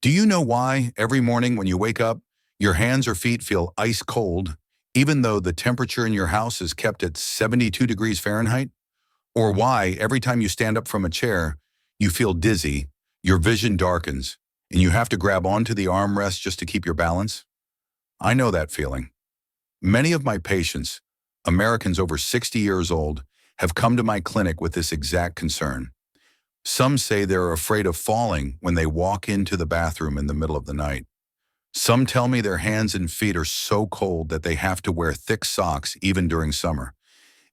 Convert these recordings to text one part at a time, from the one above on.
Do you know why every morning when you wake up, your hands or feet feel ice cold, even though the temperature in your house is kept at 72 degrees Fahrenheit? Or why every time you stand up from a chair, you feel dizzy, your vision darkens, and you have to grab onto the armrest just to keep your balance? I know that feeling. Many of my patients, Americans over 60 years old, have come to my clinic with this exact concern. Some say they're afraid of falling when they walk into the bathroom in the middle of the night. Some tell me their hands and feet are so cold that they have to wear thick socks even during summer.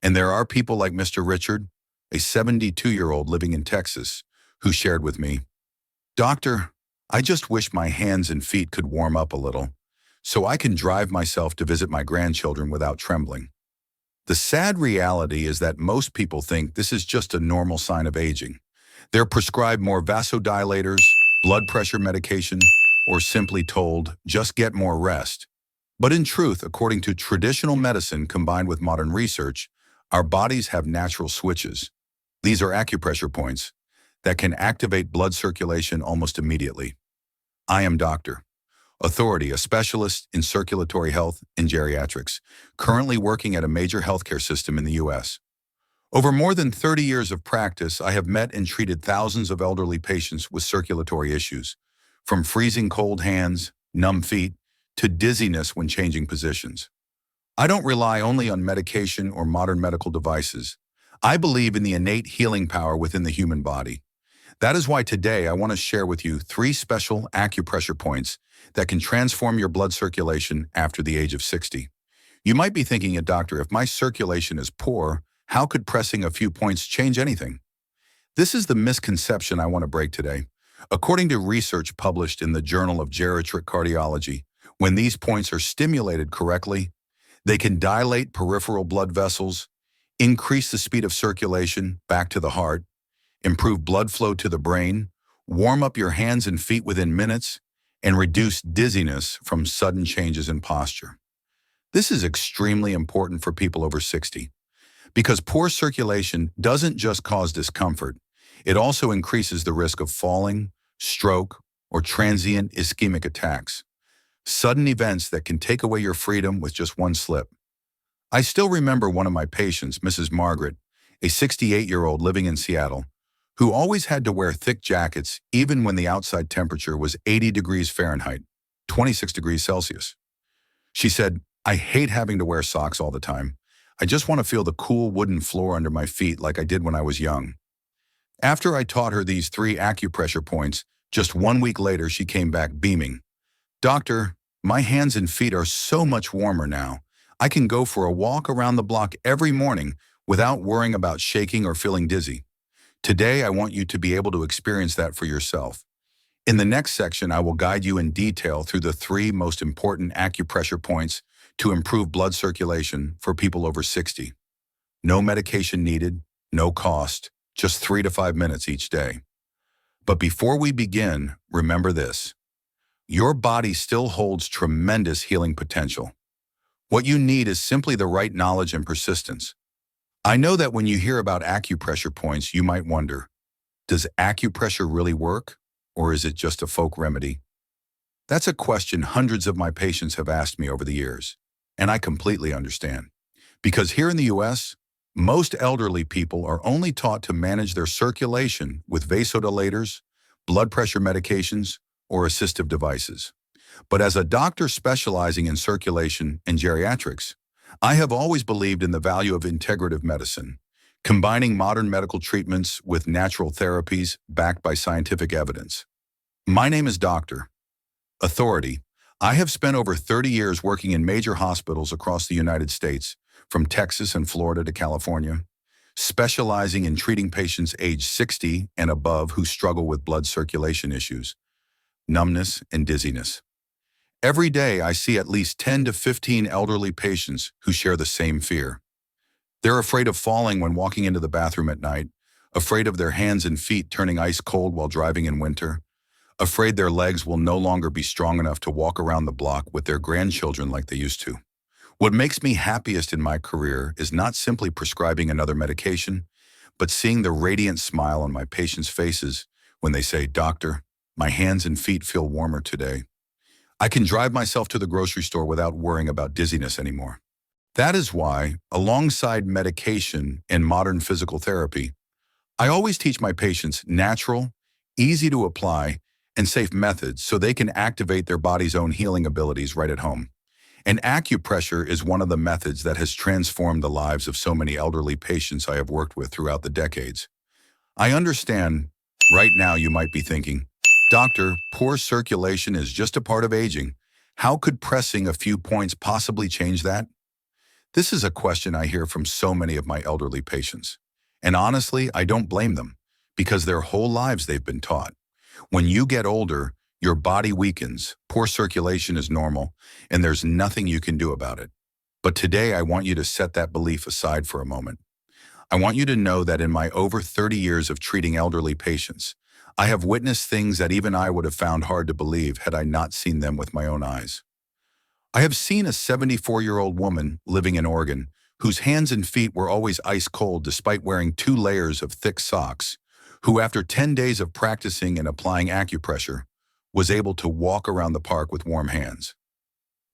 And there are people like Mr. Richard, a 72-year-old living in Texas, who shared with me, "Doctor, I just wish my hands and feet could warm up a little, so I can drive myself to visit my grandchildren without trembling." The sad reality is that most people think this is just a normal sign of aging. They're prescribed more vasodilators, blood pressure medication, or simply told, just get more rest. But in truth, according to traditional medicine combined with modern research, our bodies have natural switches. These are acupressure points that can activate blood circulation almost immediately. I am Dr. Authority, a specialist in circulatory health and geriatrics, currently working at a major healthcare system in the U.S. Over more than 30 years of practice, I have met and treated thousands of elderly patients with circulatory issues, from freezing cold hands, numb feet, to dizziness when changing positions. I don't rely only on medication or modern medical devices. I believe in the innate healing power within the human body. That is why today I want to share with you 3 special acupressure points that can transform your blood circulation after the age of 60. You might be thinking, "Doctor, if my circulation is poor, how could pressing a few points change anything?" This is the misconception I want to break today. According to research published in the Journal of Geriatric Cardiology, when these points are stimulated correctly, they can dilate peripheral blood vessels, increase the speed of circulation back to the heart, improve blood flow to the brain, warm up your hands and feet within minutes, and reduce dizziness from sudden changes in posture. This is extremely important for people over 60. Because poor circulation doesn't just cause discomfort, it also increases the risk of falling, stroke, or transient ischemic attacks. Sudden events that can take away your freedom with just one slip. I still remember one of my patients, Mrs. Margaret, a 68-year-old living in Seattle, who always had to wear thick jackets even when the outside temperature was 80 degrees Fahrenheit, 26 degrees Celsius. She said, "I hate having to wear socks all the time. I just want to feel the cool wooden floor under my feet like I did when I was young." After I taught her these 3 acupressure points, just 1 week later she came back beaming. "Doctor, my hands and feet are so much warmer now. I can go for a walk around the block every morning without worrying about shaking or feeling dizzy." Today, I want you to be able to experience that for yourself. In the next section, I will guide you in detail through the 3 most important acupressure points to improve blood circulation for people over 60. No medication needed, no cost, just 3 to 5 minutes each day. But before we begin, remember this. Your body still holds tremendous healing potential. What you need is simply the right knowledge and persistence. I know that when you hear about acupressure points, you might wonder, does acupressure really work, or is it just a folk remedy? That's a question hundreds of my patients have asked me over the years, and I completely understand. Because here in the U.S., most elderly people are only taught to manage their circulation with vasodilators, blood pressure medications, or assistive devices. But as a doctor specializing in circulation and geriatrics, I have always believed in the value of integrative medicine, combining modern medical treatments with natural therapies backed by scientific evidence. My name is Dr. Authority. I have spent over 30 years working in major hospitals across the United States, from Texas and Florida to California, specializing in treating patients age 60 and above who struggle with blood circulation issues, numbness, and dizziness. Every day, I see at least 10 to 15 elderly patients who share the same fear. They're afraid of falling when walking into the bathroom at night, afraid of their hands and feet turning ice cold while driving in winter, afraid their legs will no longer be strong enough to walk around the block with their grandchildren like they used to. What makes me happiest in my career is not simply prescribing another medication, but seeing the radiant smile on my patients' faces when they say, "Doctor, My hands and feet feel warmer today. I can drive myself to the grocery store without worrying about dizziness anymore. That is why, alongside medication and modern physical therapy, I always teach my patients natural, easy to apply, and safe methods so they can activate their body's own healing abilities right at home. And acupressure is one of the methods that has transformed the lives of so many elderly patients I have worked with throughout the decades. I understand right now you might be thinking, Doctor, poor circulation is just a part of aging. How could pressing a few points possibly change that? This is a question I hear from so many of my elderly patients. And honestly, I don't blame them, because their whole lives they've been taught. When you get older, your body weakens, poor circulation is normal, and there's nothing you can do about it. But today I want you to set that belief aside for a moment. I want you to know that in my over 30 years of treating elderly patients, I have witnessed things that even I would have found hard to believe had I not seen them with my own eyes. I have seen a 74-year-old woman living in Oregon whose hands and feet were always ice cold despite wearing 2 layers of thick socks, who after 10 days of practicing and applying acupressure was able to walk around the park with warm hands.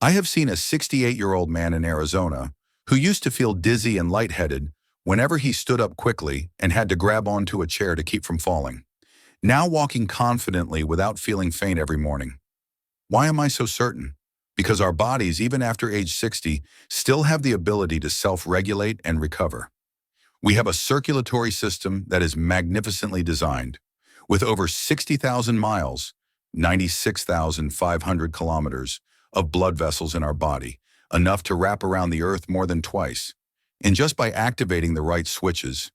I have seen a 68-year-old man in Arizona who used to feel dizzy and lightheaded whenever he stood up quickly and had to grab onto a chair to keep from falling, now walking confidently without feeling faint every morning. Why am I so certain? Because our bodies, even after age 60, still have the ability to self-regulate and recover. We have a circulatory system that is magnificently designed, with over 60,000 miles, 96,500 kilometers, of blood vessels in our body, enough to wrap around the earth more than twice. And just by activating the right switches,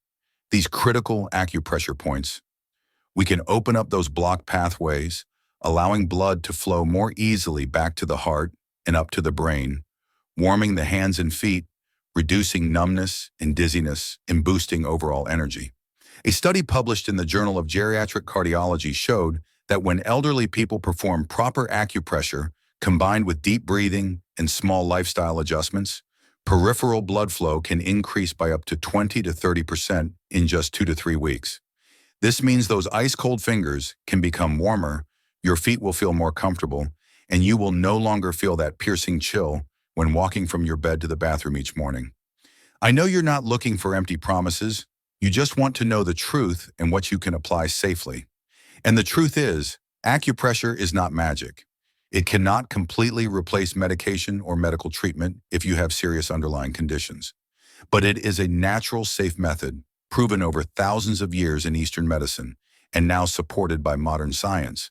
these critical acupressure points, we can open up those blocked pathways, allowing blood to flow more easily back to the heart and up to the brain, warming the hands and feet, reducing numbness and dizziness, and boosting overall energy. A study published in the Journal of Geriatric Cardiology showed that when elderly people perform proper acupressure combined with deep breathing and small lifestyle adjustments, peripheral blood flow can increase by up to 20 to 30% in just 2 to 3 weeks. This means those ice-cold fingers can become warmer, your feet will feel more comfortable, and you will no longer feel that piercing chill when walking from your bed to the bathroom each morning. I know you're not looking for empty promises. You just want to know the truth and what you can apply safely. And the truth is, acupressure is not magic. It cannot completely replace medication or medical treatment if you have serious underlying conditions. But it is a natural, safe method, proven over thousands of years in Eastern medicine, and now supported by modern science,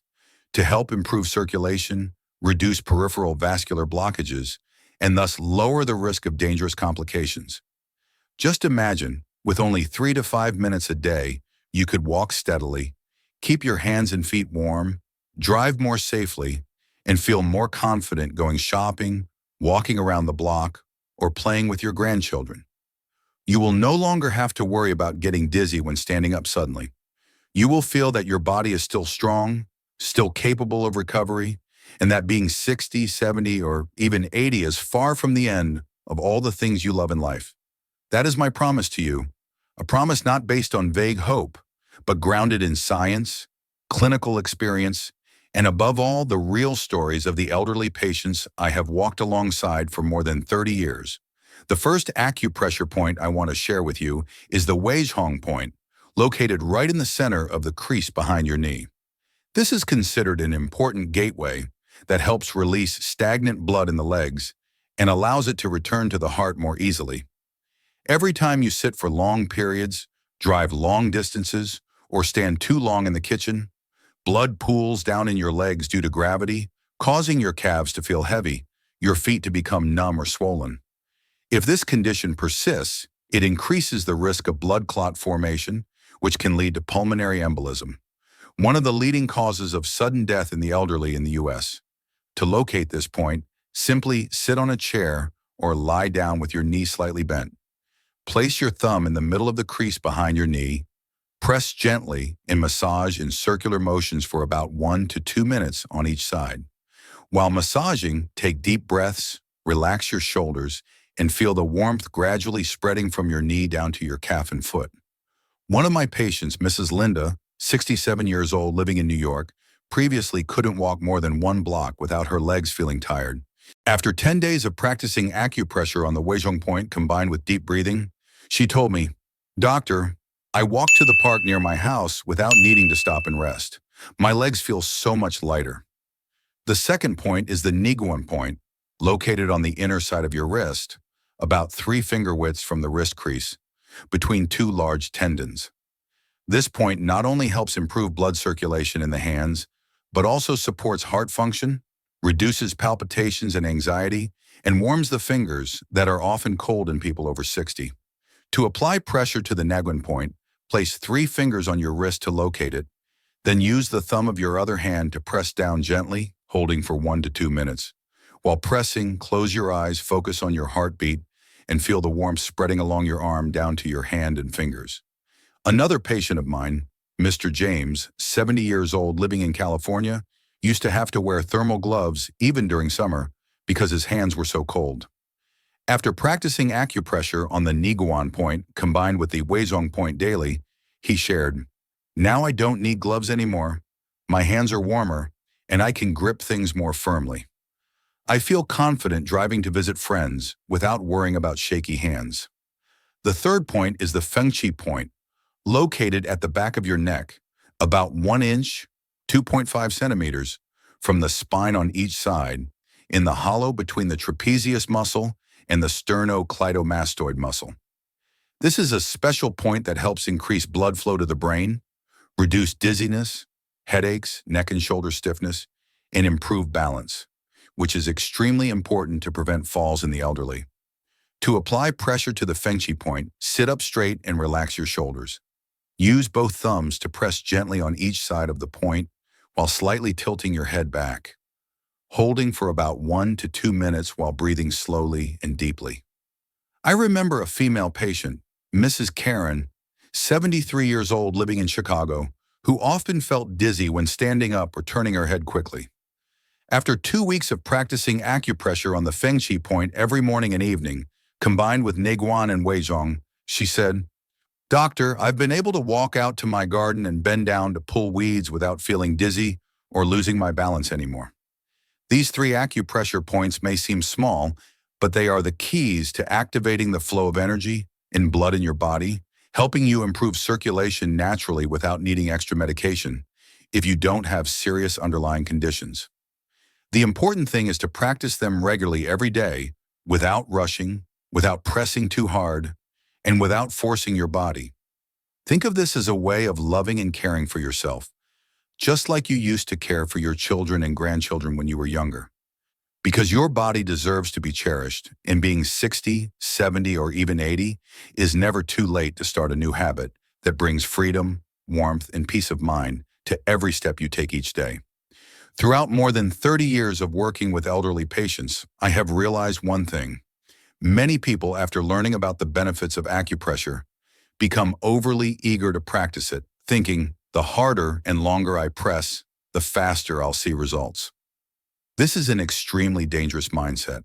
to help improve circulation, reduce peripheral vascular blockages, and thus lower the risk of dangerous complications. Just imagine, with only 3 to 5 minutes a day, you could walk steadily, keep your hands and feet warm, drive more safely, and feel more confident going shopping, walking around the block, or playing with your grandchildren. You will no longer have to worry about getting dizzy when standing up suddenly. You will feel that your body is still strong, still capable of recovery, and that being 60, 70, or even 80 is far from the end of all the things you love in life. That is my promise to you, a promise not based on vague hope, but grounded in science, clinical experience, and above all, the real stories of the elderly patients I have walked alongside for more than 30 years. The first acupressure point I want to share with you is the Weihong point, located right in the center of the crease behind your knee. This is considered an important gateway that helps release stagnant blood in the legs and allows it to return to the heart more easily. Every time you sit for long periods, drive long distances, or stand too long in the kitchen, blood pools down in your legs due to gravity, causing your calves to feel heavy, your feet to become numb or swollen. If this condition persists, it increases the risk of blood clot formation, which can lead to pulmonary embolism, one of the leading causes of sudden death in the elderly in the U.S. To locate this point, simply sit on a chair or lie down with your knee slightly bent. Place your thumb in the middle of the crease behind your knee. Press gently and massage in circular motions for about 1 to 2 minutes on each side. While massaging, take deep breaths, relax your shoulders, and feel the warmth gradually spreading from your knee down to your calf and foot. One of my patients, Mrs. Linda, 67 years old, living in New York, previously couldn't walk more than 1 block without her legs feeling tired. After 10 days of practicing acupressure on the Weizhong point combined with deep breathing, she told me, "Doctor, I walk to the park near my house without needing to stop and rest. My legs feel so much lighter." The second point is the Niguan point, located on the inner side of your wrist, about 3 finger widths from the wrist crease, between two large tendons. This point not only helps improve blood circulation in the hands, but also supports heart function, reduces palpitations and anxiety, and warms the fingers that are often cold in people over 60. To apply pressure to the Niguan point, place 3 fingers on your wrist to locate it, then use the thumb of your other hand to press down gently, holding for 1 to 2 minutes. While pressing, close your eyes, focus on your heartbeat, and feel the warmth spreading along your arm down to your hand and fingers. Another patient of mine, Mr. James, 70 years old, living in California, used to have to wear thermal gloves even during summer because his hands were so cold. After practicing acupressure on the Niguan point combined with the Weizhong point daily, he shared, "Now I don't need gloves anymore. My hands are warmer, and I can grip things more firmly. I feel confident driving to visit friends without worrying about shaky hands." The third point is the Feng Qi point, located at the back of your neck, about 1 inch, 2.5 centimeters, from the spine on each side, in the hollow between the trapezius muscle and the sternocleidomastoid muscle. This is a special point that helps increase blood flow to the brain, reduce dizziness, headaches, neck and shoulder stiffness, and improve balance, which is extremely important to prevent falls in the elderly. To apply pressure to the Feng Qi point, sit up straight and relax your shoulders. Use both thumbs to press gently on each side of the point while slightly tilting your head back, holding for about 1 to 2 minutes while breathing slowly and deeply. I remember a female patient, Mrs. Karen, 73 years old, living in Chicago, who often felt dizzy when standing up or turning her head quickly. After 2 weeks of practicing acupressure on the Feng Qi point every morning and evening, combined with Niguan and Weizhong, she said, "Doctor, I've been able to walk out to my garden and bend down to pull weeds without feeling dizzy or losing my balance anymore." These 3 acupressure points may seem small, but they are the keys to activating the flow of energy and blood in your body, helping you improve circulation naturally without needing extra medication if you don't have serious underlying conditions. The important thing is to practice them regularly every day without rushing, without pressing too hard, and without forcing your body. Think of this as a way of loving and caring for yourself, just like you used to care for your children and grandchildren when you were younger. Because your body deserves to be cherished, and being 60, 70, or even 80 is never too late to start a new habit that brings freedom, warmth, and peace of mind to every step you take each day. Throughout more than 30 years of working with elderly patients, I have realized one thing. Many people, after learning about the benefits of acupressure, become overly eager to practice it, thinking, the harder and longer I press, the faster I'll see results. This is an extremely dangerous mindset.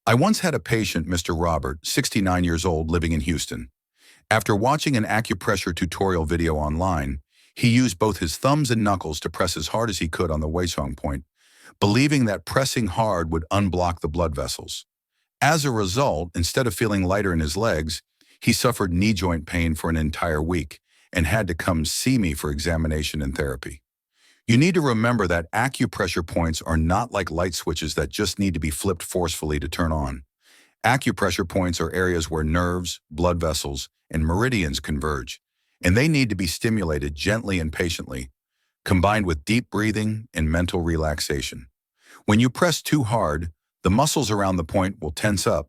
I once had a patient, Mr. Robert, 69 years old, living in Houston. After watching an acupressure tutorial video online, he used both his thumbs and knuckles to press as hard as he could on the Weizhong point, believing that pressing hard would unblock the blood vessels. As a result, instead of feeling lighter in his legs, he suffered knee joint pain for an entire week and had to come see me for examination and therapy. You need to remember that acupressure points are not like light switches that just need to be flipped forcefully to turn on. Acupressure points are areas where nerves, blood vessels, and meridians converge, and they need to be stimulated gently and patiently, combined with deep breathing and mental relaxation. When you press too hard, the muscles around the point will tense up,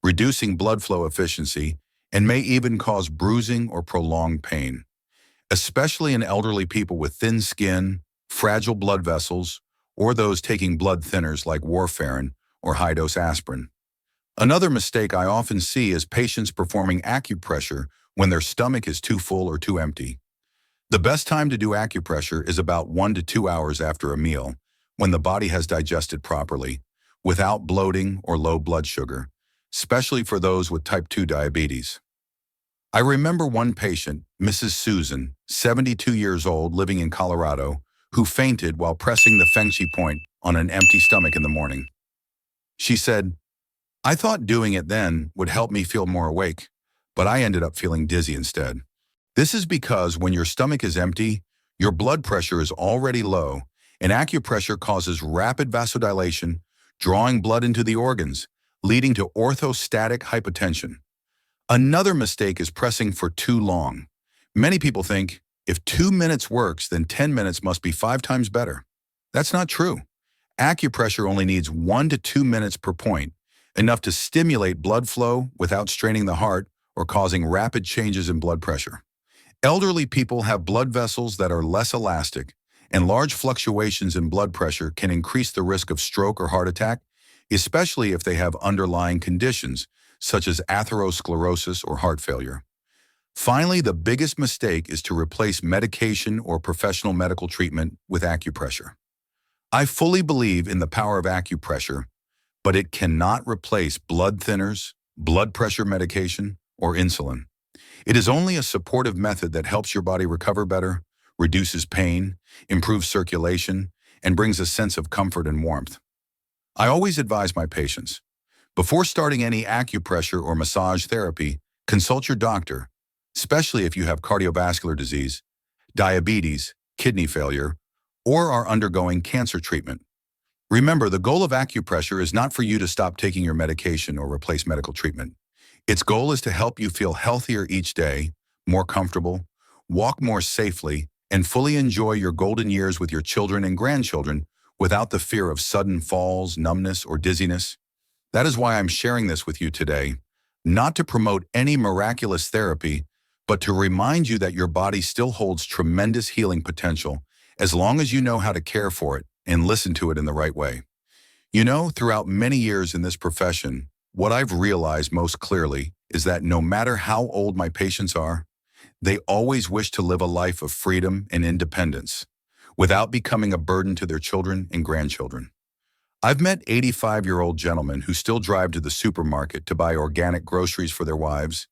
reducing blood flow efficiency, and may even cause bruising or prolonged pain, especially in elderly people with thin skin, fragile blood vessels, or those taking blood thinners like warfarin or high-dose aspirin. Another mistake I often see is patients performing acupressure when their stomach is too full or too empty. The best time to do acupressure is about 1 to 2 hours after a meal, when the body has digested properly, without bloating or low blood sugar, especially for those with type 2 diabetes. I remember one patient, Mrs. Susan, 72 years old, living in Colorado, who fainted while pressing the Feng Shui point on an empty stomach in the morning. She said, "I thought doing it then would help me feel more awake, but I ended up feeling dizzy instead." This is because when your stomach is empty, your blood pressure is already low, and acupressure causes rapid vasodilation, drawing blood into the organs, leading to orthostatic hypotension. Another mistake is pressing for too long. Many people think, if 2 minutes works, then 10 minutes must be 5 times better. That's not true. Acupressure only needs 1 to 2 minutes per point, enough to stimulate blood flow without straining the heart or causing rapid changes in blood pressure. Elderly people have blood vessels that are less elastic, and large fluctuations in blood pressure can increase the risk of stroke or heart attack, especially if they have underlying conditions such as atherosclerosis or heart failure. Finally, the biggest mistake is to replace medication or professional medical treatment with acupressure. I fully believe in the power of acupressure, but it cannot replace blood thinners, blood pressure medication, or insulin. It is only a supportive method that helps your body recover better, reduces pain, improves circulation, and brings a sense of comfort and warmth. I always advise my patients, before starting any acupressure or massage therapy, consult your doctor, especially if you have cardiovascular disease, diabetes, kidney failure, or are undergoing cancer treatment. Remember, the goal of acupressure is not for you to stop taking your medication or replace medical treatment. Its goal is to help you feel healthier each day, more comfortable, walk more safely, and fully enjoy your golden years with your children and grandchildren without the fear of sudden falls, numbness, or dizziness. That is why I'm sharing this with you today, not to promote any miraculous therapy, but to remind you that your body still holds tremendous healing potential as long as you know how to care for it and listen to it in the right way. You know, throughout many years in this profession, what I've realized most clearly is that no matter how old my patients are, they always wish to live a life of freedom and independence without becoming a burden to their children and grandchildren. I've met 85-year-old gentlemen who still drive to the supermarket to buy organic groceries for their wives,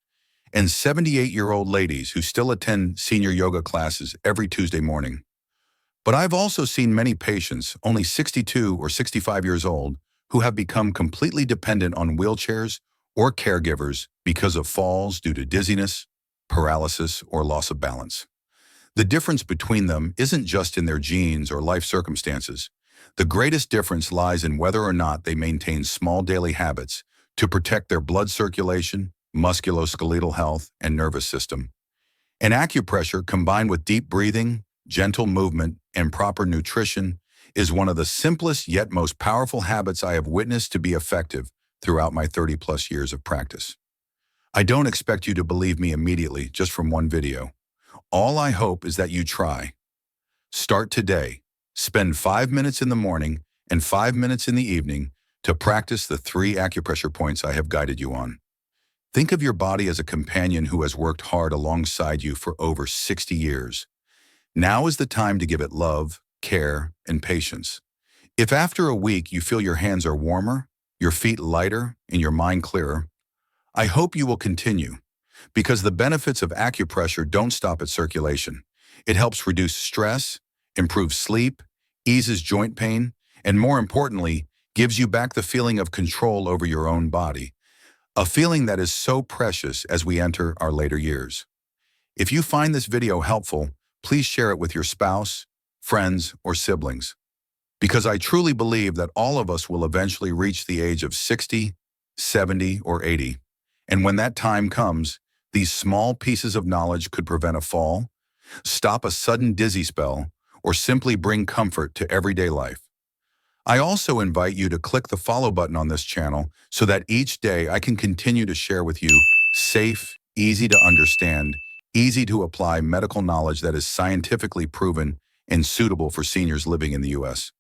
and 78-year-old ladies who still attend senior yoga classes every Tuesday morning. But I've also seen many patients, only 62 or 65 years old, who have become completely dependent on wheelchairs or caregivers because of falls due to dizziness, paralysis, or loss of balance. The difference between them isn't just in their genes or life circumstances. The greatest difference lies in whether or not they maintain small daily habits to protect their blood circulation, musculoskeletal health, and nervous system. And acupressure, combined with deep breathing, gentle movement, and proper nutrition, is one of the simplest yet most powerful habits I have witnessed to be effective throughout my 30-plus years of practice. I don't expect you to believe me immediately just from one video. All I hope is that you try. Start today. Spend 5 minutes in the morning and 5 minutes in the evening to practice the 3 acupressure points I have guided you on. Think of your body as a companion who has worked hard alongside you for over 60 years. Now is the time to give it love, care, and patience. If after a week you feel your hands are warmer, your feet lighter, and your mind clearer, I hope you will continue, because the benefits of acupressure don't stop at circulation. It helps reduce stress, improves sleep, eases joint pain, and more importantly, gives you back the feeling of control over your own body, a feeling that is so precious as we enter our later years. If you find this video helpful, please share it with your spouse, friends, or siblings, because I truly believe that all of us will eventually reach the age of 60, 70, or 80. And when that time comes, these small pieces of knowledge could prevent a fall, stop a sudden dizzy spell, or simply bring comfort to everyday life. I also invite you to click the follow button on this channel so that each day I can continue to share with you safe, easy to understand, easy to apply medical knowledge that is scientifically proven and suitable for seniors living in the U.S.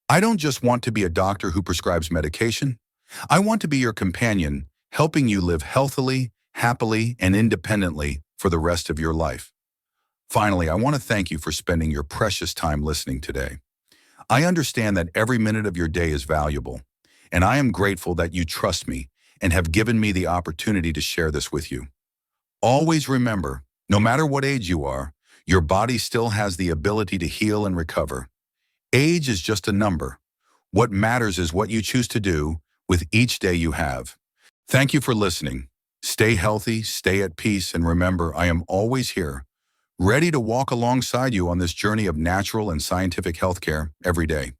I don't just want to be a doctor who prescribes medication. I want to be your companion, helping you live healthily, happily, and independently for the rest of your life. Finally, I want to thank you for spending your precious time listening today. I understand that every minute of your day is valuable, and I am grateful that you trust me and have given me the opportunity to share this with you. Always remember, no matter what age you are, Your body still has the ability to heal and recover. Age is just a number. What matters is what you choose to do with each day you have. Thank you for listening. Stay healthy, stay at peace, and remember, I am always here, ready to walk alongside you on this journey of natural and scientific healthcare every day.